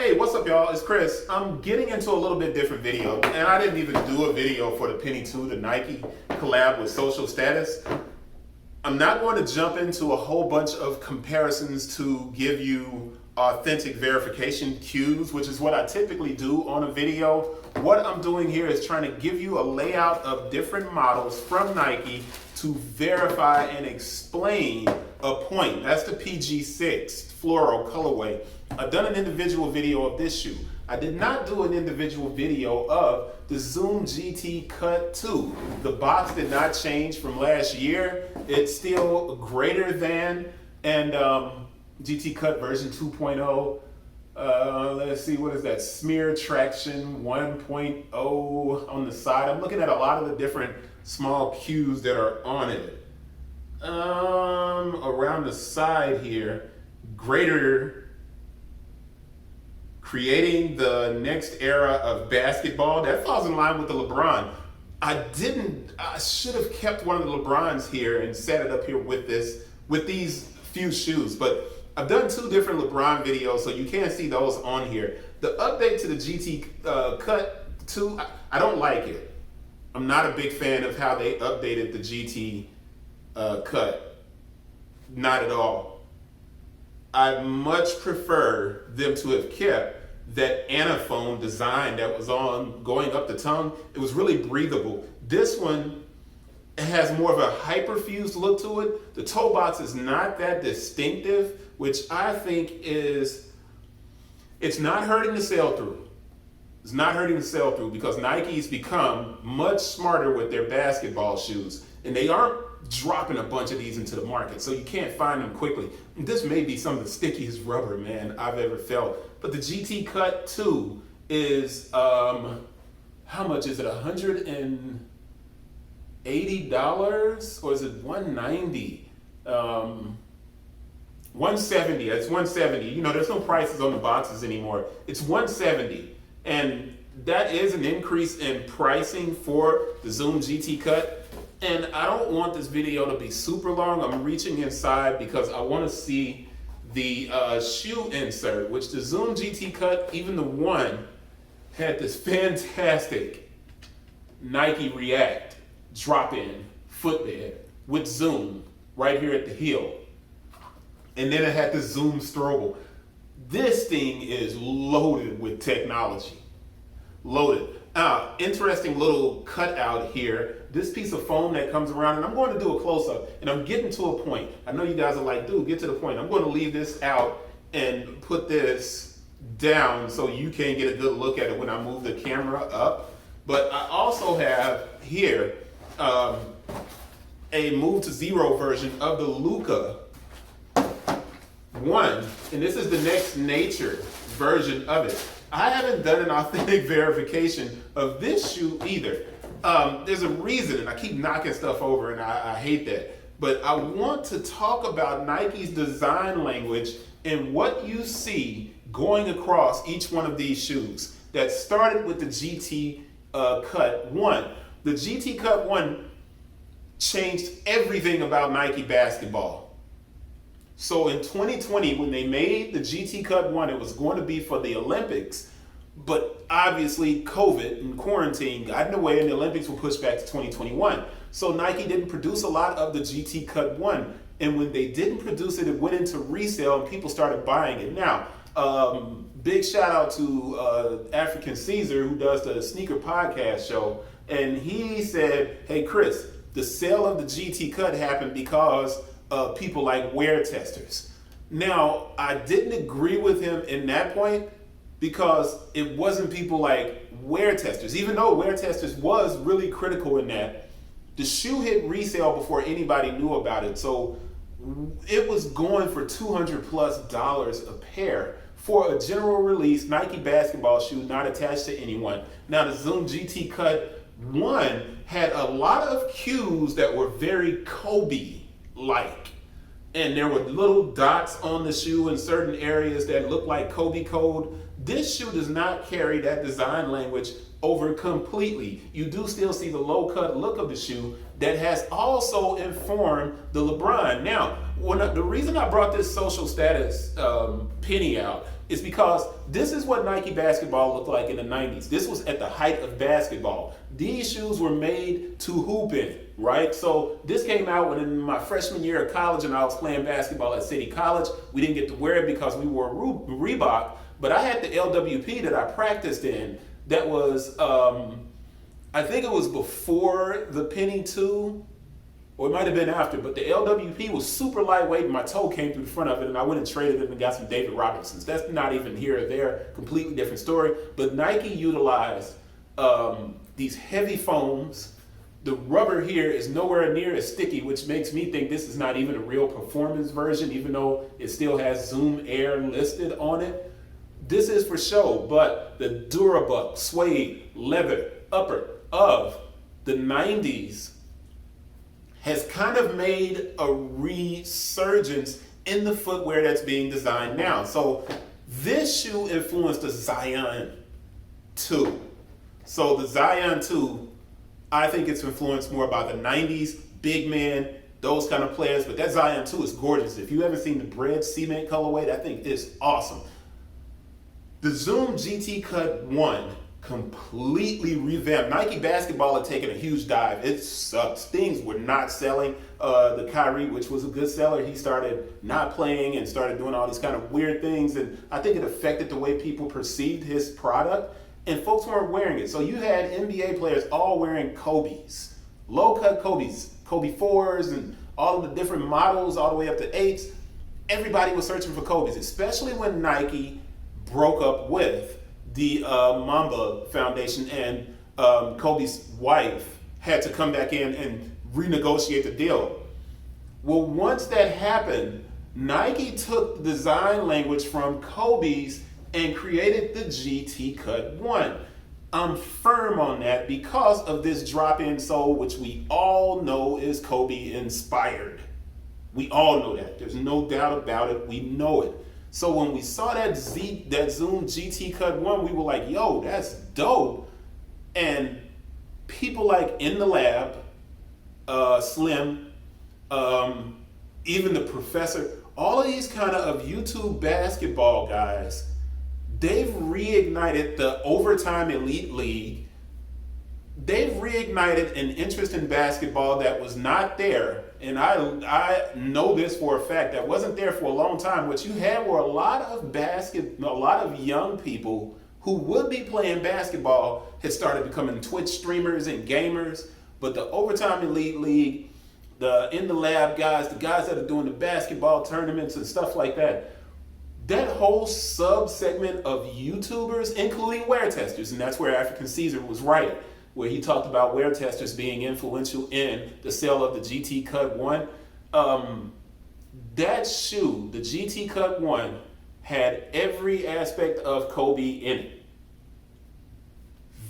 Hey, what's up, y'all? It's Chris. I'm getting into a little bit different video, and I didn't even do a video for the Penny 2, the Nike collab with Social Status. I'm not going to jump into a whole bunch of comparisons to give you authentic verification cues, which is what I typically do on a video. What I'm doing here is trying to give you a layout of different models from Nike to verify and explain a point. That's the PG6 Fluoro colorway. I've done an individual video of this shoe. I did not do an individual video of the Zoom G.T Cut 2. The box did not change from last year. It's still greater than, and GT Cut version 2.0. Let's see, what is that? Smear traction 1.0 on the side. I'm looking at a lot of the different small cues that are on it. Around the side here, creating the next era of basketball. That falls in line with the LeBron. I should have kept one of the LeBrons here and set it up here with these few shoes, but I've done two different LeBron videos, so you can't see those on here. The update to the GT Cut 2, I don't like it. I'm not a big fan of how they updated the GT Cut. Not at all. I much prefer them to have kept that anaphone design that was on going up the tongue. It was really breathable. This one has more of a hyperfused look to it. The toe box is not that distinctive, which I think it's not hurting the sell-through. It's not hurting the sell-through because Nike's become much smarter with their basketball shoes, and they aren't dropping a bunch of these into the market, so you can't find them quickly. And this may be some of the stickiest rubber, man, I've ever felt. But the GT Cut 2 is, how much is it? $180, or is it $190? 170. It's 170. You know, there's no prices on the boxes anymore. It's 170, and that is an increase in pricing for the Zoom GT Cut. And I don't want this video to be super long. I'm reaching inside because I want to see the shoe insert, which the Zoom GT Cut, even the one, had this fantastic Nike React drop-in footbed with Zoom right here at the heel. And then it had the Zoom Strobel. This thing is loaded with technology. Loaded. Interesting little cutout here. This piece of foam that comes around, and I'm going to do a close-up, and I'm getting to a point. I know you guys are like, dude, get to the point. I'm going to leave this out and put this down so you can get a good look at it when I move the camera up. But I also have here a Move to Zero version of the Luka 1, and this is the Next Nature version of it. I haven't done an authentic verification of this shoe either. There's a reason, and I keep knocking stuff over, and I hate that. But I want to talk about Nike's design language and what you see going across each one of these shoes. That started with the GT Cut 1. The GT Cut 1 changed everything about Nike basketball. So in 2020, when they made the GT Cut 1, it was going to be for the Olympics, but obviously COVID and quarantine got in the way and the Olympics were pushed back to 2021. So Nike didn't produce a lot of the GT Cut 1. And when they didn't produce it, it went into resale and people started buying it. Now, big shout out to African Caesar, who does the sneaker podcast show. And he said, hey, Chris, the sale of the GT Cut happened because people like wear testers. Now, I didn't agree with him in that point because it wasn't people like wear testers. Even though wear testers was really critical in that, the shoe hit resale before anybody knew about it. So it was going for $200+ a pair for a general release Nike basketball shoe not attached to anyone. Now, the Zoom GT Cut 1 had a lot of cues that were very Kobe-like. And there were little dots on the shoe in certain areas that looked like Kobe code. This shoe does not carry that design language over completely. You do still see the low cut look of the shoe that has also informed the LeBron. Now, the reason I brought this Social Status penny out is because this is what Nike basketball looked like in the 90s. This was at the height of basketball. These shoes were made to hoop in, right? So this came out when in my freshman year of college and I was playing basketball at City College. We didn't get to wear it because we wore Reebok, but I had the LWP that I practiced in that was, I think it was before the Penny 2, or it might have been after, but the LWP was super lightweight and my toe came through the front of it and I went and traded it and got some David Robinsons. That's not even here or there, completely different story. But Nike utilized these heavy foams. The rubber here is nowhere near as sticky, which makes me think this is not even a real performance version, even though it still has Zoom Air listed on it. This is for show, but the Durabuck suede leather upper of the 90s has kind of made a resurgence in the footwear that's being designed now. So this shoe influenced the Zion 2. So the Zion 2, I think it's influenced more by the 90s, big man, those kind of players, but that Zion 2 is gorgeous. If you haven't seen the bread cement colorway, that thing is awesome. The Zoom GT Cut 1 completely revamped. Nike basketball had taken a huge dive. It sucks. Things were not selling. The Kyrie, which was a good seller, he started not playing and started doing all these kind of weird things. And I think it affected the way people perceived his product. And folks weren't wearing it. So you had NBA players all wearing Kobe's, low-cut Kobe's, Kobe 4s and all of the different models all the way up to 8s. Everybody was searching for Kobe's, especially when Nike broke up with the Mamba Foundation and Kobe's wife had to come back in and renegotiate the deal. Well, once that happened, Nike took the design language from Kobe's and created the GT Cut 1. I'm firm on that because of this drop-in sole, which we all know is Kobe inspired. We all know that. There's no doubt about it. We know it. So when we saw that Zoom GT Cut 1, we were like, yo, that's dope. And people like In the Lab, Slim, even the Professor, all of these kind of YouTube basketball guys, they've reignited the Overtime Elite League. They've reignited an interest in basketball that was not there. And I know this for a fact, that wasn't there for a long time. What you had were a lot of young people who would be playing basketball had started becoming Twitch streamers and gamers. But the Overtime Elite League, the In the Lab guys, the guys that are doing the basketball tournaments and stuff like that, that whole sub-segment of YouTubers, including wear testers, and that's where African Caesar was right, where he talked about wear testers being influential in the sale of the GT Cut 1. That shoe, the GT Cut 1, had every aspect of Kobe in it.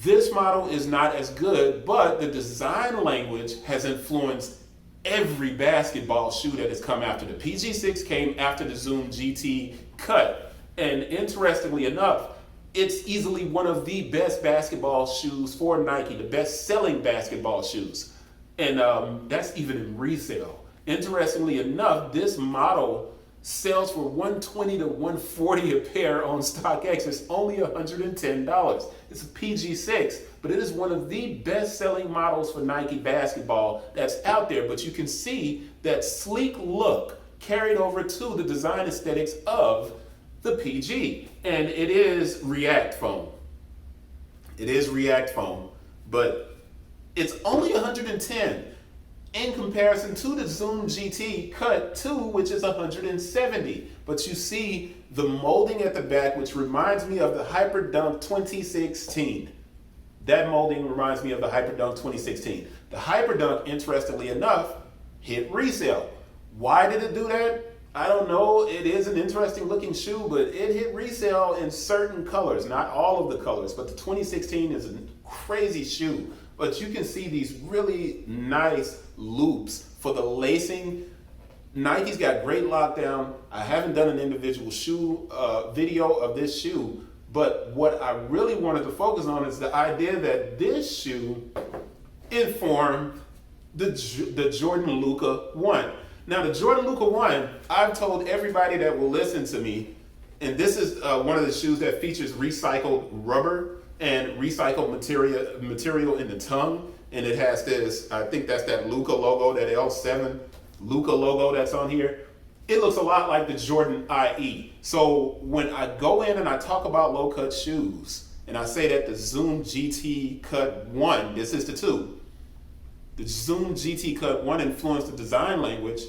This model is not as good, but the design language has influenced every basketball shoe that has come after. The PG6 came after the Zoom GT Cut. And interestingly enough, it's easily one of the best basketball shoes for Nike, the best selling basketball shoes. And that's even in resale. Interestingly enough, this model sells for $120 to $140 a pair on StockX. It's only $110. It's a PG6, but it is one of the best selling models for Nike basketball that's out there. But you can see that sleek look carried over to the design aesthetics of the PG, and it is React foam. It is React foam, but it's only 110 in comparison to the Zoom GT Cut 2, which is 170. But you see the molding at the back, which reminds me of the Hyperdunk 2016. That molding reminds me of the Hyperdunk 2016. The Hyperdunk, interestingly enough, hit resale. Why did it do that? I don't know. It is an interesting looking shoe, but it hit resale in certain colors, not all of the colors, but the 2016 is a crazy shoe. But you can see these really nice loops for the lacing. Nike's got great lockdown. I haven't done an individual shoe video of this shoe, but what I really wanted to focus on is the idea that this shoe informed the Jordan Luka 1. Now, the Jordan Luka 1, I've told everybody that will listen to me, And this is one of the shoes that features recycled rubber and recycled material in the tongue. And it has this, I think that's that Luka logo, that L7 Luka logo that's on here. It looks a lot like the Jordan IE. So when I go in and I talk about low cut shoes, and I say that the Zoom GT Cut 1, this is the 2, the Zoom GT Cut 1 influenced the design language.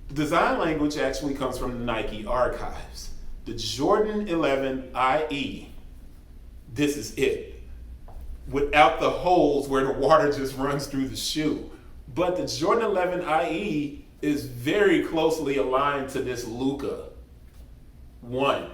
The design language actually comes from the Nike archives. The Jordan 11 IE, this is it, without the holes where the water just runs through the shoe. But the Jordan 11 IE is very closely aligned to this Luka 1.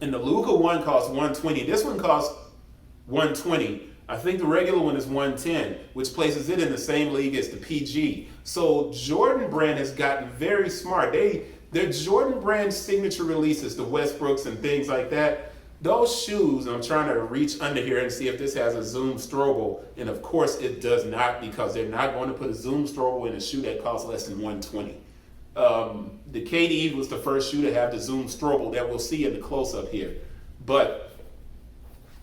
And the Luka 1 costs $120. This one costs $120. I think the regular one is $110, which places it in the same league as the PG. So Jordan brand has gotten very smart. Their Jordan brand signature releases, the Westbrooks and things like that, those shoes, and I'm trying to reach under here and see if this has a Zoom Strobel, and of course it does not, because they're not going to put a Zoom Strobel in a shoe that costs less than $120. The KD was the first shoe to have the Zoom Strobel that we'll see in the close-up here. But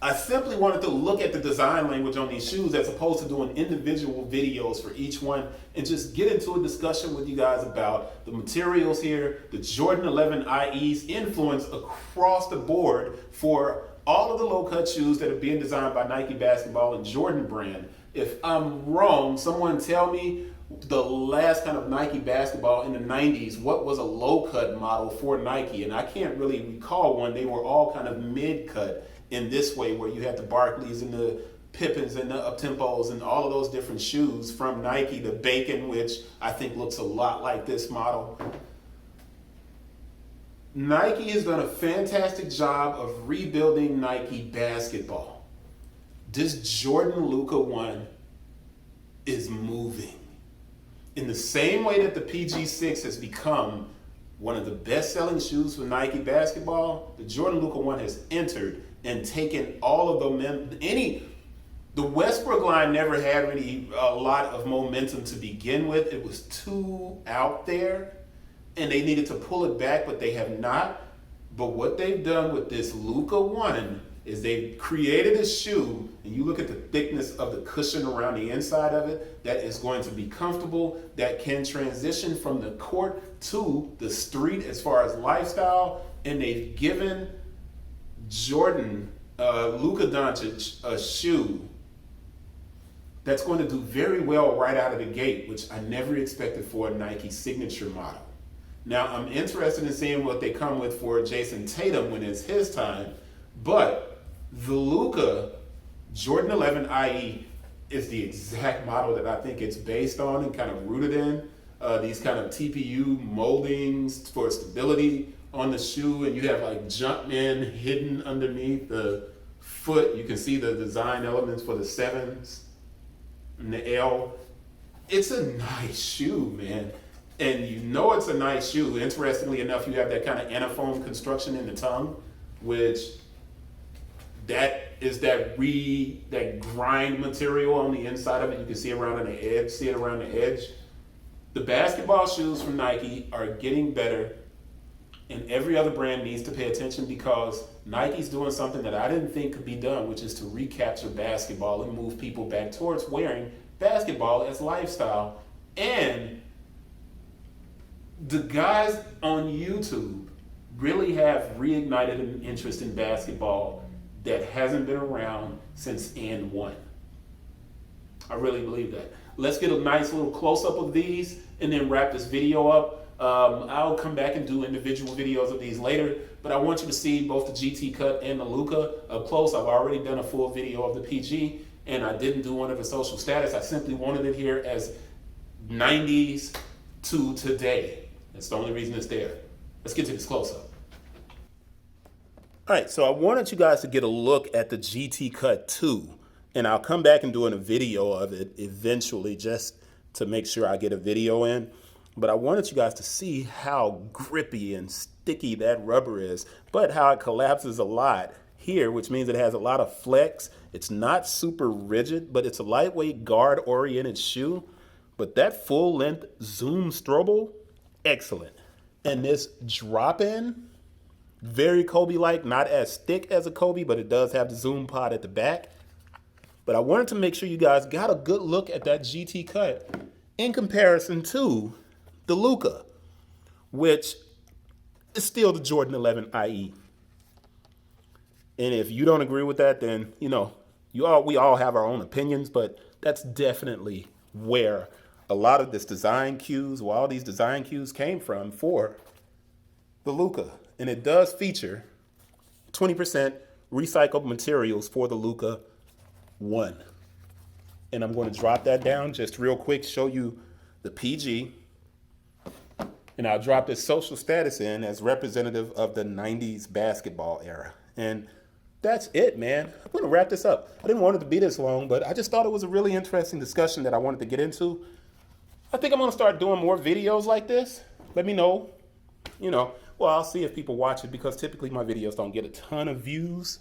I simply wanted to look at the design language on these shoes as opposed to doing individual videos for each one, and just get into a discussion with you guys about the materials here, the Jordan 11 IE's influence across the board for all of the low-cut shoes that are being designed by Nike Basketball and Jordan brand. If I'm wrong, someone tell me the last kind of Nike Basketball in the 90s, what was a low-cut model for Nike? And I can't really recall one. They were all kind of mid-cut in this way, where you had the Barkleys and the Pippins and the Up-Tempos and all of those different shoes from Nike. The Bacon, which I think looks a lot like this model. Nike has done a fantastic job of rebuilding Nike Basketball. This Jordan Luka 1 is moving. In the same way that the PG6 has become one of the best-selling shoes for Nike Basketball, the Jordan Luka 1 has entered and taken all of the Westbrook line never had really a lot of momentum to begin with. It was too out there, and they needed to pull it back, but they have not. But what they've done with this Luka 1 is they've created a shoe, and you look at the thickness of the cushion around the inside of it, that is going to be comfortable, that can transition from the court to the street as far as lifestyle, and they've given Jordan, Luka Doncic, a shoe that's going to do very well right out of the gate, which I never expected for a Nike signature model. Now, I'm interested in seeing what they come with for Jason Tatum when it's his time, but the Luka Jordan 11 IE is the exact model that I think it's based on and kind of rooted in. These kind of TPU moldings for stability on the shoe, and you have like Jumpman hidden underneath the foot. You can see the design elements for the 7s and the L. It's a nice shoe, man. And you know it's a nice shoe. Interestingly enough, you have that kind of anaphone construction in the tongue, which that is that grind material on the inside of it. You can see around on the edge, see it around the edge. The basketball shoes from Nike are getting better, and every other brand needs to pay attention, because Nike's doing something that I didn't think could be done, which is to recapture basketball and move people back towards wearing basketball as lifestyle. And the guys on YouTube really have reignited an interest in basketball that hasn't been around since and 1. I really believe that. Let's get a nice little close-up of these and then wrap this video up. I'll come back and do individual videos of these later, but I want you to see both the GT Cut and the Luka up close. I've already done a full video of the PG, and I didn't do one of the social status. I simply wanted it here as 90s to today. That's the only reason it's there. Let's get to this close-up. All right, so I wanted you guys to get a look at the GT Cut 2, and I'll come back and do a video of it eventually, just to make sure I get a video in. But I wanted you guys to see how grippy and sticky that rubber is, but how it collapses a lot here, which means it has a lot of flex. It's not super rigid, but it's a lightweight guard-oriented shoe. But that full-length Zoom Strobel, excellent. And this drop-in, Very Kobe-like, not as thick as a Kobe, but it does have the zoom pod at the back. But I wanted to make sure you guys got a good look at that GT cut in comparison to the Luka, which is still the Jordan 11 IE. And if you don't agree with that, then, you know, we all have our own opinions, but that's definitely where a lot of this design cues, well, all these design cues came from for the Luka. And it does feature 20% recycled materials for the Luka 1. And I'm going to drop that down just real quick, show you the PG. And I'll drop this social status in as representative of the 90s basketball era. And that's it, man. I'm going to wrap this up. I didn't want it to be this long, but I just thought it was a really interesting discussion that I wanted to get into. I think I'm going to start doing more videos like this. Let me know, you know. Well, I'll see if people watch it because typically my videos don't get a ton of views.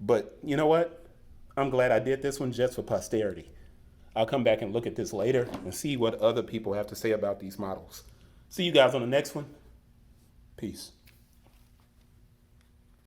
But you know what? I'm glad I did this one just for posterity. I'll come back and look at this later and see what other people have to say about these models. See you guys on the next one. Peace.